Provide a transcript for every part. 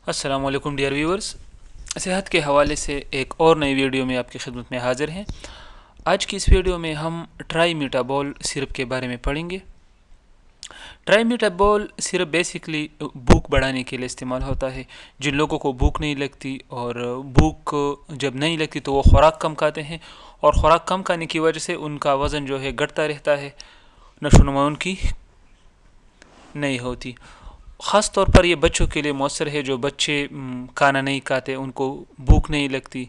السلام علیکم dear viewers, صحت کے حوالے سے ایک اور نئی ویڈیو میں آپ کی خدمت میں حاضر ہیں۔ آج کی اس ویڈیو میں ہم ٹرائی میٹابول سرپ کے بارے میں پڑھیں گے۔ ٹرائی میٹابول سرپ بیسیکلی بھوک بڑھانے کے لیے استعمال ہوتا ہے۔ جن لوگوں کو بھوک نہیں لگتی اور بھوک جب نہیں لگتی تو وہ خوراک کم کھاتے ہیں، اور خوراک کم کھانے کی وجہ سے ان کا وزن جو ہے گھٹتا رہتا ہے، نشو و نما ان کی نہیں ہوتی۔ خاص طور پر یہ بچوں کے لیے مؤثر ہے۔ جو بچے کھانا نہیں کھاتے، ان کو بھوک نہیں لگتی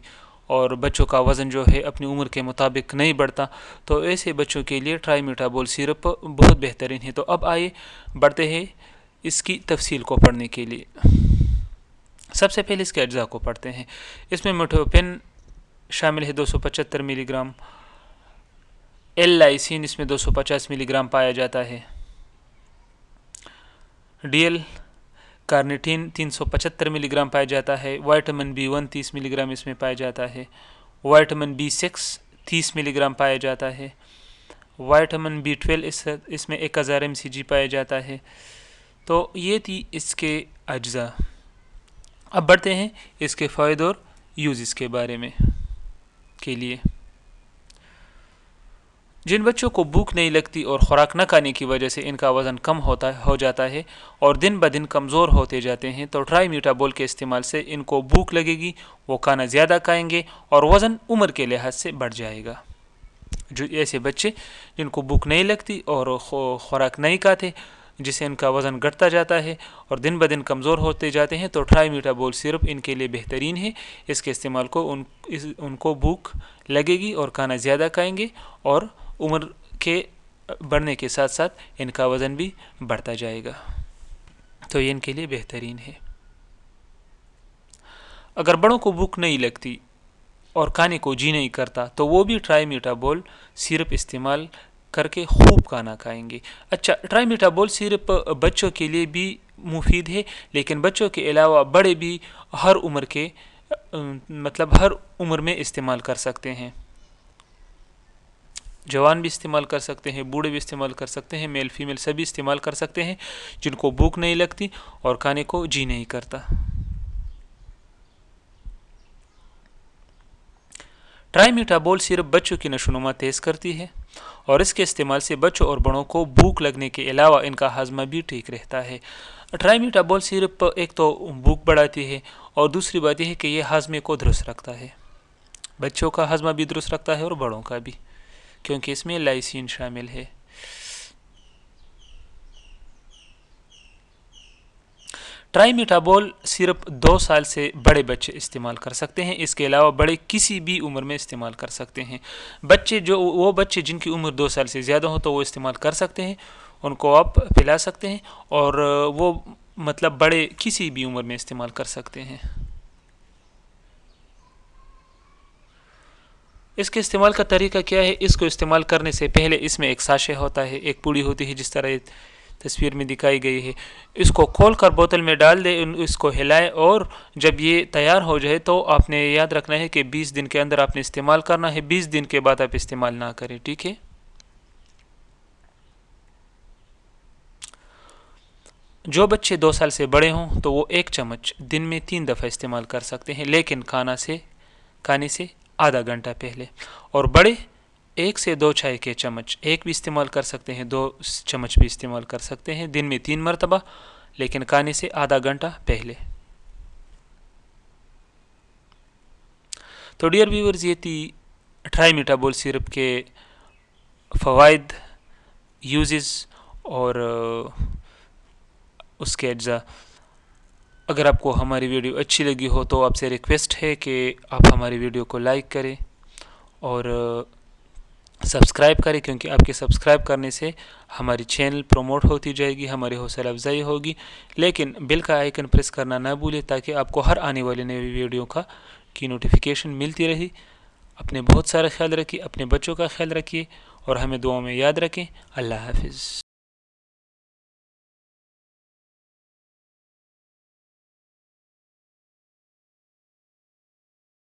اور بچوں کا وزن جو ہے اپنی عمر کے مطابق نہیں بڑھتا، تو ایسے بچوں کے لیے ٹرائی میٹابول سرپ بہت بہترین ہے۔ تو اب آئیے بڑھتے ہیں اس کی تفصیل کو پڑھنے کے لیے۔ سب سے پہلے اس کے اجزاء کو پڑھتے ہیں۔ اس میں میٹھوپن شامل ہے 275 ملی گرام، ایل لائسین اس میں 250 ملی گرام پایا جاتا ہے، ڈی ایل کارنیٹین 375 ملی گرام پایا جاتا ہے، وائٹامن B1 30 ملی گرام اس میں پایا جاتا ہے، وائٹامن B6 30 ملی گرام پایا جاتا ہے، وائٹامن B12 اس میں 1000 mcg پایا جاتا ہے۔ تو یہ تھی اس کے اجزاء۔ اب بڑھتے ہیں اس کے فوائد اور یوزز کے بارے میں کے لیے۔ جن بچوں کو بھوک نہیں لگتی اور خوراک نہ کھانے کی وجہ سے ان کا وزن کم ہو جاتا ہے اور دن بدن کمزور ہوتے جاتے ہیں، تو ٹرائی میٹابول کے استعمال سے ان کو بھوک لگے گی، وہ کھانا زیادہ کھائیں گے اور وزن عمر کے لحاظ سے بڑھ جائے گا۔ جو ایسے بچے جن کو بھوک نہیں لگتی اور خوراک نہیں کھاتے، جس سے ان کا وزن گھٹتا جاتا ہے اور دن بدن کمزور ہوتے جاتے ہیں، تو ٹرائی میٹابول سرپ ان کے لیے بہترین ہے۔ اس کے استعمال کو ان کو بھوک لگے گی اور کھانا زیادہ کھائیں گے، اور عمر کے بڑھنے کے ساتھ ساتھ ان کا وزن بھی بڑھتا جائے گا، تو یہ ان کے لیے بہترین ہے۔ اگر بڑوں کو بھوک نہیں لگتی اور کھانے کو جی نہیں کرتا، تو وہ بھی ٹرائی میٹابول سرپ استعمال کر کے خوب کھانا کھائیں گے۔ اچھا، ٹرائی میٹابول سرپ بچوں کے لیے بھی مفید ہے، لیکن بچوں کے علاوہ بڑے بھی ہر عمر میں استعمال کر سکتے ہیں۔ جوان بھی استعمال کر سکتے ہیں، بوڑھے بھی استعمال کر سکتے ہیں، میل فیمیل سبھی استعمال کر سکتے ہیں جن کو بھوک نہیں لگتی اور کھانے کو جی نہیں کرتا۔ ٹرائی میٹابول سرپ بچوں کی نشو و نما تیز کرتی ہے، اور اس کے استعمال سے بچوں اور بڑوں کو بھوک لگنے کے علاوہ ان کا ہاضمہ بھی ٹھیک رہتا ہے۔ ٹرائی میٹابول سرپ ایک تو بھوک بڑھاتی ہے، اور دوسری بات یہ ہے کہ یہ ہاضمے کو درست رکھتا ہے۔ بچوں کا ہاضمہ بھی درست رکھتا ہے اور بڑوں کا بھی، کیونکہ اس میں لائسین شامل ہے۔ ٹرائی میٹابول سرپ 2 سال سے بڑے بچے استعمال کر سکتے ہیں، اس کے علاوہ بڑے کسی بھی عمر میں استعمال کر سکتے ہیں۔ وہ بچے جن کی عمر 2 سال سے زیادہ ہو تو وہ استعمال کر سکتے ہیں، ان کو آپ پلا سکتے ہیں، اور وہ بڑے کسی بھی عمر میں استعمال کر سکتے ہیں۔ اس کے استعمال کا طریقہ کیا ہے؟ اس کو استعمال کرنے سے پہلے اس میں ایک ساشے ہوتا ہے، ایک پوڑی ہوتی ہے جس طرح تصویر میں دکھائی گئی ہے۔ اس کو کھول کر بوتل میں ڈال دیں، اس کو ہلائیں، اور جب یہ تیار ہو جائے تو آپ نے یاد رکھنا ہے کہ 20 دن کے اندر آپ نے استعمال کرنا ہے، 20 دن کے بعد آپ استعمال نہ کریں، ٹھیک ہے؟ جو بچے 2 سال سے بڑے ہوں تو وہ 1 چمچ دن میں 3 دفعہ استعمال کر سکتے ہیں، لیکن کھانے سے آدھا گھنٹہ پہلے۔ اور بڑے 1 سے 2 چائے کے چمچ، 1 بھی استعمال کر سکتے ہیں، 2 چمچ بھی استعمال کر سکتے ہیں دن میں 3 مرتبہ، لیکن کھانے سے آدھا گھنٹہ پہلے۔ تو ڈیئر ویورز، یہ تھی ٹرائی میٹابول سرپ کے فوائد، یوزز اور اس کے اجزاء۔ اگر آپ کو ہماری ویڈیو اچھی لگی ہو تو آپ سے ریکویسٹ ہے کہ آپ ہماری ویڈیو کو لائک کریں اور سبسکرائب کریں، کیونکہ آپ کے سبسکرائب کرنے سے ہماری چینل پروموٹ ہوتی جائے گی، ہماری حوصلہ افزائی ہوگی۔ لیکن بیل کا آئیکن پریس کرنا نہ بھولیں، تاکہ آپ کو ہر آنے والی نئی ویڈیو کی نوٹیفیکیشن ملتی رہے۔ اپنے بہت سارا خیال رکھیے، اپنے بچوں کا خیال رکھیے، اور ہمیں دعاؤں میں یاد رکھیں۔ اللہ حافظ۔